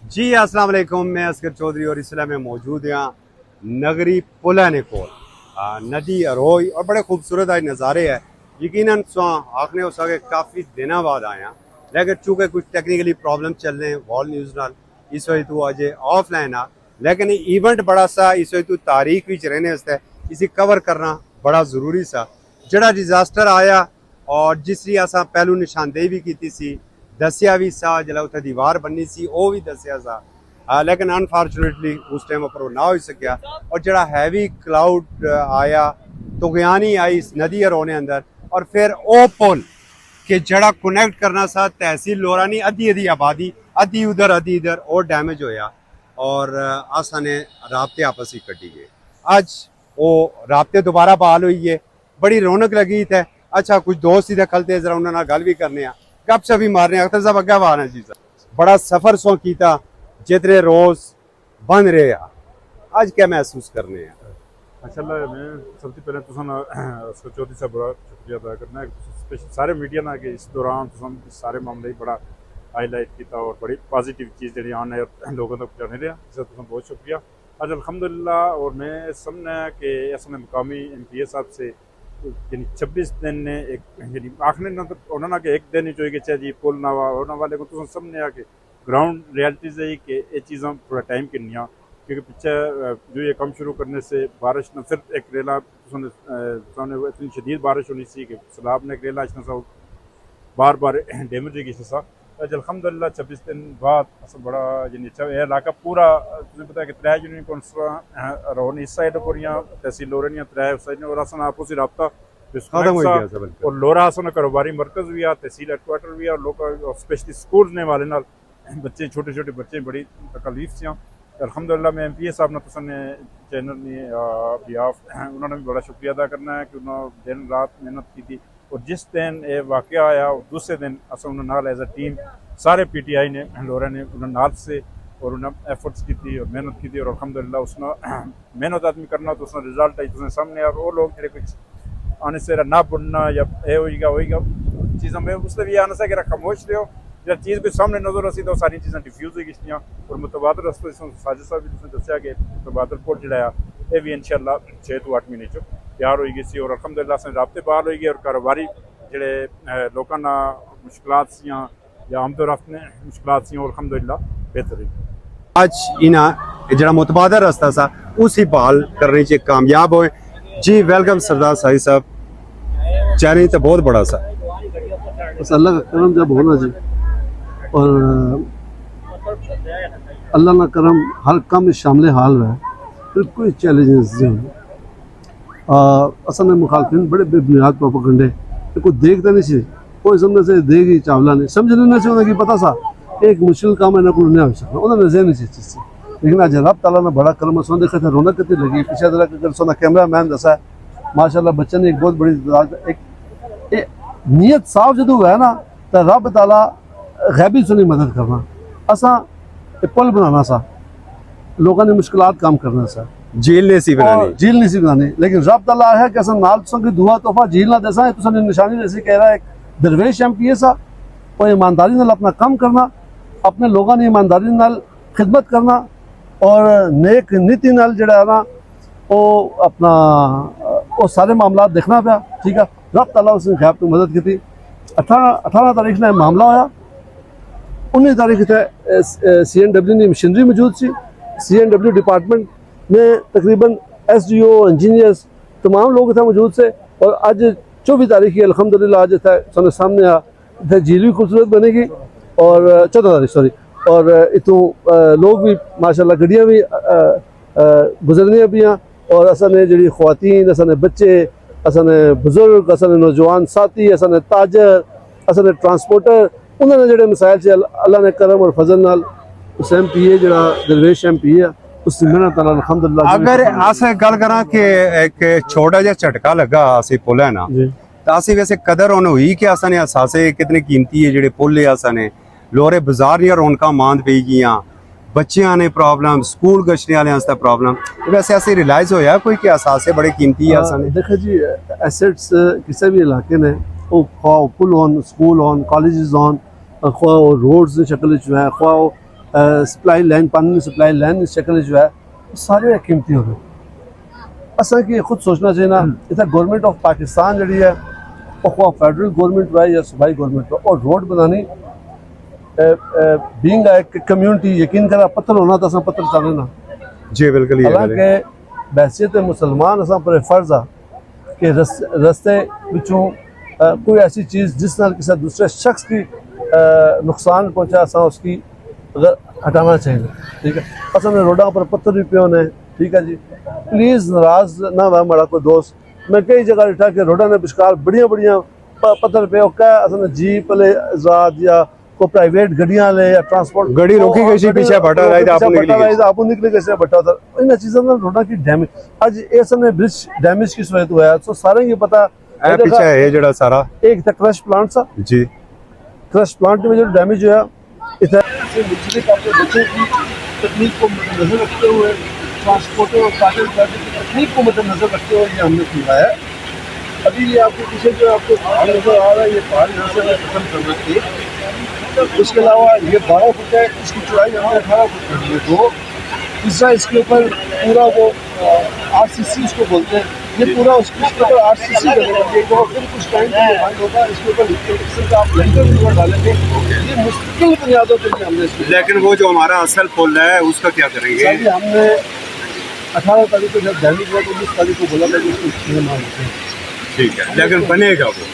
जी अस्सलाम वालेकुम, मैं असगर चौधरी और इसलिए मैं मौजूद यहाँ नगरी पुला ने कोल नदी अरोई और बड़े खूबसूरत आज नज़ारे है। यकीनन आखने हो सके काफ़ी दिनों बाद आया, लेकिन चूँकि कुछ टेक्निकली प्रॉब्लम चल रहे हैं वॉल न्यूज़ नाल इस वजह तू अजय ऑफलाइन आ, लेकिन इवेंट बड़ा सा इस वजह तू तारीख भी रहने वास्ते इसी कवर करना बड़ा ज़रूरी सा। जड़ा डिजास्टर आया और जिसकी असा पहलू निशानदेही भी की सी, दसिया भी सा जिला उत्थे दीवार बननी सी वो भी दसिया सा, लेकिन अनफॉर्चुनेटली उस टाइम पर ना हो सकिया। और जड़ा हैवी क्लाउड आया तुगयानी आई इस नदी रोने अंदर, और फिर ओ पुल के जड़ा कनेक्ट करना सा तहसील लोरानी अद्धी अद्धी आबादी अद्धी उधर अद्धी इधर और डैमेज होया और आसा ने राबते आपस ही कटी गए। आज वो राबते दोबारा बहाल हुई है, बड़ी रौनक लगी थे। अच्छा कुछ दोस्त ही खलते जरा उन्होंने गल भी करने गप शप भी मारने अख्तर साहब अग्गे आना जी सर बड़ा सफर सो कीता जितने रोज बन रहे आज क्या महसूस करने हैं। माशाल्लाह मैं सबसे पहले तो चौधरी साहब बड़ा शुक्रिया अदा करना है स्पेशल सारे मीडिया ना कि इस दौरान सारे मामले बड़ा हाईलाइट किया और बड़ी पॉजिटिव चीज़ जी आने लोगों तक पहुँचाने रहा इसका बहुत शुक्रिया। आज अल्हम्दुलिल्लाह और मैं समझना कि असने मुकामी MPA साहब से यानी 26 दिन ने एक यानी आखने ना तो उन्होंने के एक दिन ही जो कि चाहे जी पुल ना होना वाले को तो समझने आ कि ग्राउंड रियलिटीज़ है कि ये चीज़ें थोड़ा टाइम किनिया क्योंकि पिछले जो ये काम शुरू करने से बारिश न फिर एक रेला इतनी शदीद बारिश होनी सी कि सैलाब ने एक रेला इसने बार बार डैमेज होगी सा। आज अल्हम्दुलिल्लाह 26 दिन बाद अस बड़ा यानी अच्छा यह इलाका पूरा तुम्हें पता है कि 3 यूनियन कौंसल रोन इस साइड पर तहसील लोरनिया 3 उस साइड और असन आपस राबता और लोरा असन कारोबारी मरकज़ भी आ तहसील हेडक्वार्टर भी और लोग स्पेशली स्कूल ने वाले नाल बच्चे छोटे छोटे बच्चे बड़ी तकलीफ से अल्हम्दुलिल्लाह मैं MPA साहब ने तुसने चैनल ने बिहाफ उन्होंने भी बड़ा शुक्रिया अदा करना है कि उन्होंने दिन रात मेहनत की थी और जिस दिन ये वाक़या आया दूसरे दिन अस उन्होंने एज अ टीम सारे PTI ने लोरा ने उन्होंने से और उन्हें एफर्ट्स की थी और मेहनत की थी और अल्हम्दुलिल्लाह उसने मेहनत आदमी करना तो उसने रिजल्ट आई तुझे सामने और वो लोग जो कुछ आने से ना बुनना या होगा चीज़ों में उसने भी आने से खामोश रहो जब चीज़ भी सामने नजर आसी तो सारी चीज़ें डिफ्यूज हो गई और मुतबादल रस्ते साजिद साहब भी दसिया कि मुतबादल पुल जड़ा ये भी इंशाअल्लाह 6 to 8 महीने तैयार हो गई और अल्हम्दुलिल्लाह से राबते बहाल हो गए और कारोबारी जोड़े लोगों ना मुश्किलात या आमदोरफ्त ने मुश्किलात सी और अल्हम्दुलिल्लाह बेहतर हुई। आज इना जरा मुतबादल रास्ता सा उसी बहाल करने से कामयाब हुए। जी वेलकम सरदार साहिब साहब, चैलेंज तो बहुत बड़ा सा बस अल्लाह का करम जब होना जी और अल्लाह ना करम हर काम शामिल हाल है फिर कोई चैलेंजेस नहीं असल में मुखालफिन बड़े बेबुनियाद प्रोपेगेंडे कोई देखते नहीं सी कोई समझने से देगी चावला नहीं समझने नहीं से उन्हें पता सा एक मुश्किल काम है ना को नहीं हो सकता उन्होंने नजर नहीं सी चीज़ से लेकिन आज रब ताला ने बड़ा करम सोना देखा था रौनक कितनी लगी पीछे तरह अगर सोना कैमरा मैन दसा है माशाल्लाह बच्चे ने एक बहुत बड़ी एक नीयत साफ जो हुआ है ना तो रब ताला गैबी सुनी मदद करना असा पुल बनाना सा लोगों ने मुश्किलात काम करना सा झील नहीं सी बनानी लेकिन रब ताला है कि असन नाल तुसन की दुआ तोहफा झील ना देसा तुसन निशानी जैसे कह रहा है दरवेश MPA सा और ईमानदारी नाल अपना काम करना अपने लोगों ने ईमानदारी नाल खिदमत करना और नेक नीति नाल जड़ा ना वो अपना वो सारे मामला देखना पाया ठीक है। रब ताला उसने खैब तो मदद की थी 18 तारीख ने मामला होया 19 तारीख CNW की मशीनरी मौजूद सी CNW डिपार्टमेंट में तकरीबन SDO इंजीनियर्स तमाम लोग थे मौजूद से और आज 24 तारीख की अल्हम्दुलिल्लाह आज था सामने इतने झील भी खूबसूरत बनेगी और 14 तारीख सॉरी और इतों लोग भी माशाल्लाह गड्डियाँ भी गुजरनियाँ भी और असने जी ख्वातीन असने बच्चे असने बुजुर्ग असने नौजवान साथी असने ताजर असने ट्रांसपोर्टर उन्होंने जोड़े मिसाइल से अल्लाह ने करम और फजल नाल उस MPA जरा दरवेश MPA उसकी मेहनत अल्हम्दुलिल्लाह। अगर अस गल करा कि एक छोटा जिहा झटका लगा असी पुल है ना तो असी वैसे कदर उन्हें हुई कि असने असासे कितने कीमती है जेडे पुल है असने लोरे बाजार दियां रौनकां मांद पई गईयां बच्चियां ने प्रॉब्लम स्कूल गश्तने वाले आस्ते प्रॉब्लम वैसे असी रियलाइज होया कोई कि असासे बड़े कीमती है असने देखो जी एसेट्स किसी भी इलाके ने वो पुल होन स्कूल होन कॉलेजेस होन ख्वा रोड्स की शक्ल च है ख्वा सप्लाई लाइन, पानी सप्लाई लाइन शक्ल जो है सारे कीमती हो गए। असा कि खुद सोचना चाहिए ना, इतना गवर्नमेंट ऑफ पाकिस्तान जी है और फेडरल गवर्नमेंट है या सूबाई गवर्नमेंट है, और रोड बनानी बीइंग एक कम्यूनिटी यकीन करा पत्थर होना तो पत्थर चले ना जी बिल्कुल। हालांकि बहसीत मुसलमान असा पर फर्ज आ कि रस्ते विचों कोई ऐसी चीज़ जिस नाल किसी दूसरे शख्स की नुकसान पहुंचा असा उसकी अगर हटाना चाहिए। ठीक है, असल में रोडा पर पत्थर भी पे होने। ठीक है जी, प्लीज़ नाराज ना हुआ हमारा कोई दोस्त। मैं कई जगह लिखा कि रोडा ने बिशकार बढ़िया बढ़िया पत्थर पे हो क्या असल में जीप ले आजाद या को प्राइवेट गड्डियां ले या ट्रांसपोर्ट गड्डी रोकी गई सी पीछे बटा रही था आपू निकले कैसे बटा था इन चीज़ों में रोडा की डैमेज आज ऐसा में ब्रिज डैमेज किस वजह हुआ है तो सारे ये पता पीछे है जड़ा सारा एक था क्रश प्लांट सा जी, क्रश प्लांट में जो डैमेज हुआ इतना बच्चों की तकनीक को नजर रखते हुए ट्रांसपोर्टर और काटल की तकनीक को मद्देनजर रखते हुए ये हमने किया है। अभी ये आपको पीछे जो आपको पहाड़ नजर आ रहा है ये पहाड़ यहाँ से खत्म करना चाहिए। उसके अलावा ये 12 फुट है, इसकी चौड़ाई हमने 18 फुट कर दी है। तो तीसरा इसके ऊपर पूरा वो RCC इसको बोलते हैं, ये पूरा उसके ऊपर RCC करेगा फिर कुछ टाइम डिमांड होगा इसके ऊपर किस्म का आप लेंटर भी डालेंगे। ये मुश्किल बुनियादों पर हमने इसको, लेकिन वो जो हमारा असल पुल है उसका क्या करेंगे? हमने 18 तारीख को जब डैमेज हुआ तो 19 तारीख को बोला था कि उसको निर्माण होते हैं। ठीक है, लेकिन बनेगा वो,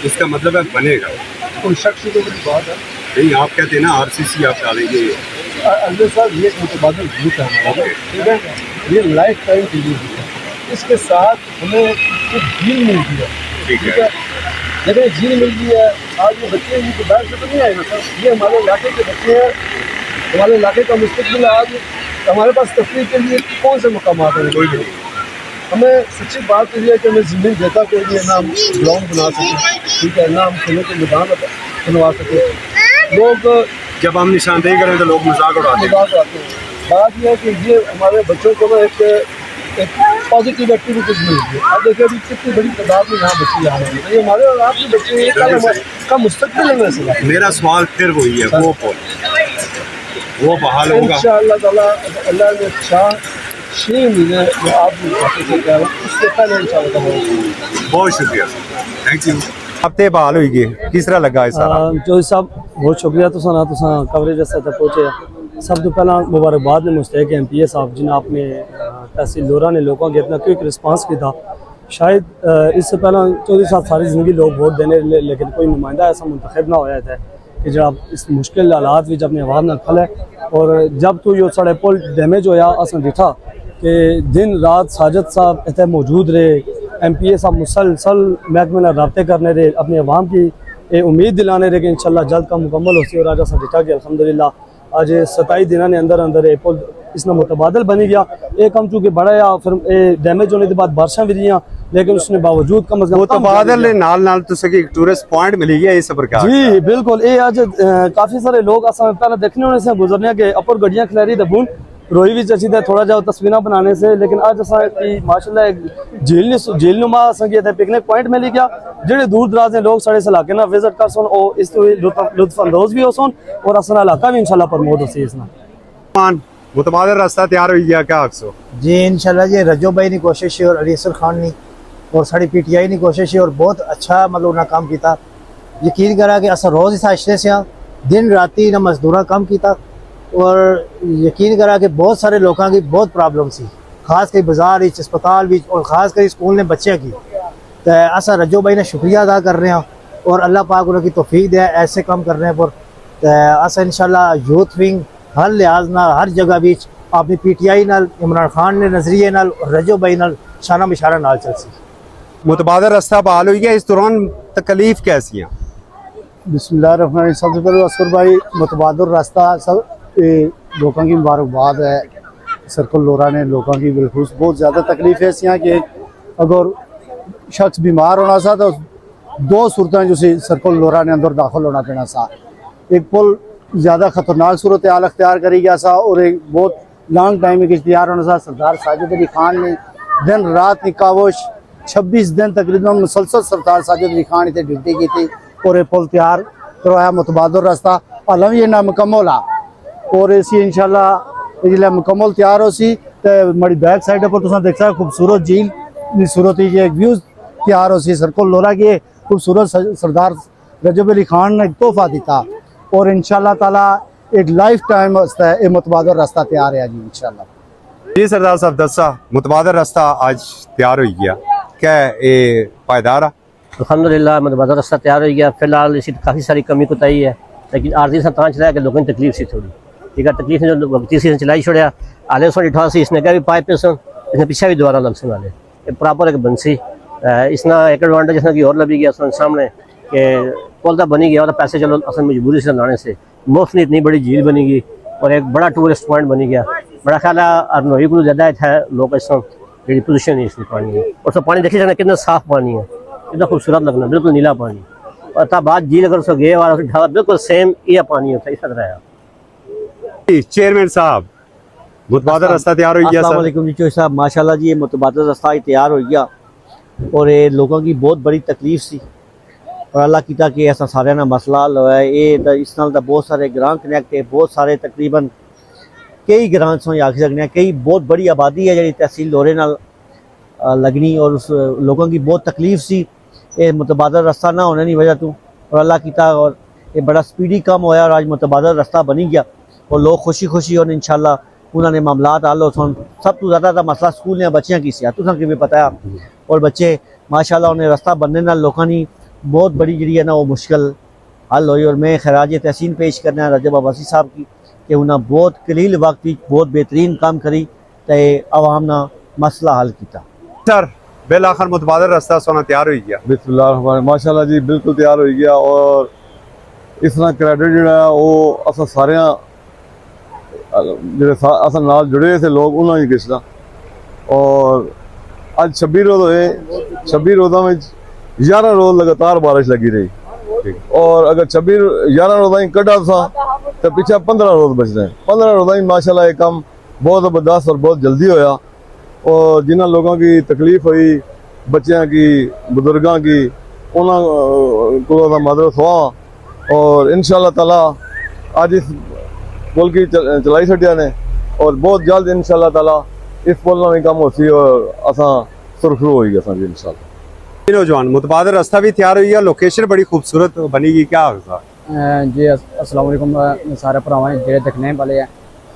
इसका मतलब है बनेगा। कोई शख्स की तो बड़ी बात है नहीं, आप कहते हैं ना RCC आप डालेंगे। अजय साहब ये मुतबादल ग्रुप है हमारा, ठीक है, ये लाइफ टाइम के लिए है। इसके साथ हमें एक झील मिल गई है। ठीक है, जब ये झील मिल गई है आज ये बच्चे इनके बाहर से तो नहीं आएगा सर, ये हमारे इलाके के बच्चे हैं, हमारे इलाके का मुस्तकबिल है। आज हमारे पास तफरीह के लिए कौन से मकाम हैं? कोई भी नहीं। हमें सच्ची बात तो ये है कि हमें ज़मीन देता कोई नहीं है, ना हम ग्राउंड बना सकें, ठीक है, ना हम खेलों के मैदान बनवा सकें। लोग जब हम निशानदेही करें तो लोग मजाक उड़ाते हैं। बात यह है कि ये हमारे बच्चों को ना एक पॉजिटिव एक्टिविटीज मिल रही है। आप देखिए अभी कितनी बड़ी तादाद में यहाँ बच्चे आ रहे हैं, ये हमारे और आपके बच्चे का मुस्तकबिल है। वैसे मेरा सवाल फिर वही है, वो पुल वो बहाल होगा इंशाअल्लाह ताला, अल्लाह ने चाह 6 महीने जो आप उससे पहले इंशाअल्लाह होगा। बहुत शुक्रिया, थैंक यू। हफ्ते बहाल हुई गई, किस तरह लगा है सारा? जो साहब बहुत शुक्रिया तुसा कवरेज तक पहुँचे। सब तो पहला मुबारकबाद ने मुस्तक MPA साहब जिन्हें आपने तहसील लोरा ने लोगों के इतना क्विक रिस्पांस किया। शायद इससे पहला चौधरी साहब सारी ज़िंदगी लोग वोट देने लेकिन कोई नुमाइंदा ऐसा मुंतखब ना होया था कि जब इस मुश्किल हालात में अपने आवाम न खल है। और जब तो यो साढ़े पुल डैमेज होया असें दिखा कि दिन रात साजिद साहब इतने मौजूद रहे, MPA साहब मुसलसल महकमे नाल राब्ते करने रहे, अपनी आवाम की उम्मीद दिलाने रहे कि इंशाल्लाह जल्द का मुकम्मल होती। और आज असें दिखा कि अल्हम्दुलिल्लाह आज 27 दिनों ने अंदर अंदर ये पुल इसने मुतबादल बनी गया। एक कम चूँकि बड़ा या फिर डैमेज होने के बाद बारिशां भी रही, लेकिन उसने बावजूद कम अज कम मुतबादल नाल तो सकी टूरिस्ट पॉइंट मिली गया इस प्रकार। जी बिल्कुल, ये आज काफ़ी सारे लोग असा पहले देखने होने से गुजरने के अपर गड्डियाँ खिलारी दबून रोई भी चची थे थोड़ा जाओ तस्वीर बनाने से। लेकिन आज असा माशाल्लाह एक झीलनुमा असें पिकनिक पॉइंट मिली गया जेडे दूर दराज ने लोग साढ़े इस इलाके ना विजिट कर सन और इस लुत्फ अंदोज भी हो सन और असना इलाका भी इंशाल्लाह प्रमोट हो इसना। मुतबादल रास्ता तैयार हो गया क्या आपसे? जी इंशाल्लाह जी रजो भाई की कोशिश है और अलीसर खान ने और साड़ी PTI की कोशिश है और बहुत अच्छा मतलब उन्हें काम किया। यकीन करा कि अस रोज़ इस आशरे से दिन राती ना मजदूर काम किया और यकीन करा कि बहुत सारे लोगों की बहुत प्रॉब्लम सी, खास कर बाजार अस्पताल भी और खास कर स्कूल ने बच्चे की। तो असा रजो भाई ने शुक्रिया अदा कर रहे हैं और अल्लाह पाक उन्हें तौफीक दे ऐसे काम करने पर। असा इंशाल्लाह यूथ विंग हर लिहाज ना हर जगह भी अपनी PTI नाल इमरान खान ने नजरिए नाल रजो भाई नाल शाना बिशारा नाल चल सी। मुतबादल रास्ता बहाल हुई है, इस दौरान तकलीफ कैसी है? बिस्मिल्लाहिर्रहमानिर्रहीम। सबसे पहले असफर भाई मुतबादल रास्ता सब लोगों की मुबारकबाद है। सर्कल लोरा ने लोगों की बिलखुस बहुत ज़्यादा तकलीफ है यहाँ कि अगर शख्स बीमार होना सा तो 2 सूरतें जो सी सर्कल लोरा ने अंदर दाखिल होना पड़ना सा। एक पुल ज़्यादा ख़तरनाक सूरत हाल अख्तियार करी गया सा और एक बहुत लॉन्ग टाइम एक इश्तिहार होना सा। सरदार साजिद अली खान ने दिन रात की कावश 26 दिन तकरीबन मुसलसल सरदार साजिद अली खान इतने ड्यूटी की थी और ये पुल तैयार करवाया मुतबादल रास्ता अलम ये नामुकम्मल आ और इसी इंशाल्लाह जिसले मुकम्मल तैयार हो सी तो हमारी बैक साइड पर तुम देख सकते खूबसूरत झील की सूरत ही एक व्यू तैयार हो सी सर्कल लोरा की खूबसूरत सरदार रजब अली खान ने एक तोहफा दिता और इंशाल्लाह ताला एक लाइफ टाइम वास्ते ये मुतबादल रास्ता तैयार है जी इंशाल्लाह। जी सरदार साहब दसा मुतबादल रास्ता आज तैयार हो गया, क्या ये पायदार है? अल्हम्दुलिल्लाह मुतबादल रास्ता तैयार हो गया। फिलहाल इसी काफ़ी सारी कमी कुताही है, लेकिन आर्जी से तां चलाया कि लोगों की तकलीफ सी थोड़ी, ठीक है, तकलीफ ने जो तीसरी चलाई छोड़ा आले सौ डिठा सी इसने क्या भी पाइप पे सन इसने पीछे भी दोबारा लग वाले ये प्रॉपर एक बंसी इसना एक एडवांटेज इसने की और लगी गया सामने कि पुल तो बनी गया और पैसे चलो असल मजबूरी से लाने से मुफ्त में इतनी बड़ी झील बनेगी और एक बड़ा टूरिस्ट पॉइंट बनी गया। बड़ा ख्याल है अरनोई को ज़्यादा है लोग इस जी पोजिशन है इसमें पानी है और सब पानी देखिए जाना कितना साफ पानी है, कितना खूबसूरत लगना, बिल्कुल नीला पानी। और तब बाद झील अगर उसको गए और ढाला बिल्कुल सेम ये पानी होता है इस तरह है। चेयरमैन साहब मुतबादल रास्ता तैयार हो गया अस्सलाम सर? वालेकुम जी चौधरी साहब, माशाल्लाह जी ये मुतबादल रास्ता ही तैयार हो गया और ये लोगों की बहुत बड़ी तकलीफ सी और अल्लाह कीता कि ऐसा सारे ना मसला हल होया ये इस नाल तो बहुत सारे ग्रां कनैक्ट है, बहुत सारे तकरीबन कई ग्रां सो आखी सकने कई बहुत बड़ी आबादी है जी तहसील लोरे नाल लगनी और उस लोगों की बहुत तकलीफ सी ये मुतबादल रास्ता ना होने की वजह तो और अल्लाह कीता और ये बड़ा स्पीडी काम होया और आज मुतबादल रास्ता बनी गया और लोग खुशी खुशी और इंशाल्लाह उन्होंने मामलात हल हो सन। सब तो ज़्यादा मसला स्कूल ने बच्चियां की सी तुसें भी पता है और बच्चे माशाल्लाह उन्हें रास्ता बनने नाल लोगों की बहुत बड़ी जी है ना वो मुश्किल हल हुई और मैं खराज तहसीन पेश करना रजब अब्बासी साहब की कि उन्हें बहुत कलील वक्त बहुत बेहतरीन काम करी तो आवाम ना मसला हल किया। सर बिल आखिर मुतबादल रास्ता सोना तैयार हो गया? बिस्मिल्लाह माशाल्लाह जी बिल्कुल तैयार हो गया और इस तरह क्रेडिट जो है वो अस सारे जो नाल जुड़े थे लोग उन्होंने किसदा और अज 26 रोज होए 26 रोजा में 11 रोज लगातार बारिश लगी रही और अगर 11 रोजा कटा तो पीछे 15 रोज बच रहे हैं। 15 रोजा माशाल्लाह ये काम बहुत ज़बरदस्त और बहुत जल्दी होया और जिन्होंने लोगों की तकलीफ हुई बच्चों की बुजुर्गों की उन्होंने मदद हुआ और इंशाल्लाह ताला आज इस पुल की चलाई छड़िया ने और बहुत जल्द इंशाल्लाह ताला इस पुल में काम होती और असा सुरखरू हो गया जी इंशाल्लाह। नौजवान मुतबादल रास्ता भी तैयार हो गया, लोकेशन बड़ी खूबसूरत बनेगी, क्या होगा? जी अस्सलाम वालेकुम सारे भरावां जेह्ड़े दिक्खने वाले हैं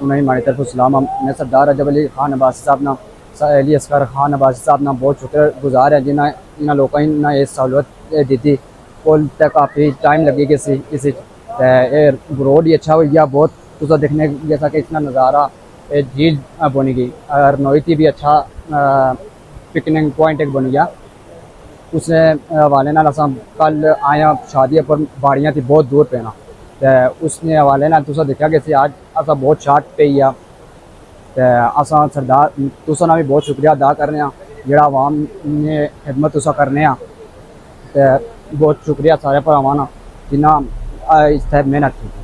उन्हें हमारी तरफ सलाम। मैं सरदार रजब अली खान अब्बासी साहब ना अली असगर खान अब्बासी साहब ना बहुत शुक्रगुजार है जिन्हें इन लोगों ने ये सहूलत दी थी। पुल तक काफ़ी टाइम लगेगा इस रोड ही अच्छा हो गया बहुत तुझा देखने जैसा कि इतना नज़ारा झील बनेगी और नोई भी अच्छा पिकनिक पॉइंट एक बन गया। उस हवाले नाल असां कल आया शादी पर बाड़ियाँ थी बहुत दूर पे ना तो उसने हवाले नाल तुसा देखा कि आज असा बहुत शार्ट पे ही आ असा सरदार तुसा ना भी बहुत शुक्रिया अदा करने जेड़ा आवाम ने खिदमत तुसा करने तो बहुत शुक्रिया सारे भरावां ना जिन्ना इस मेहनत की।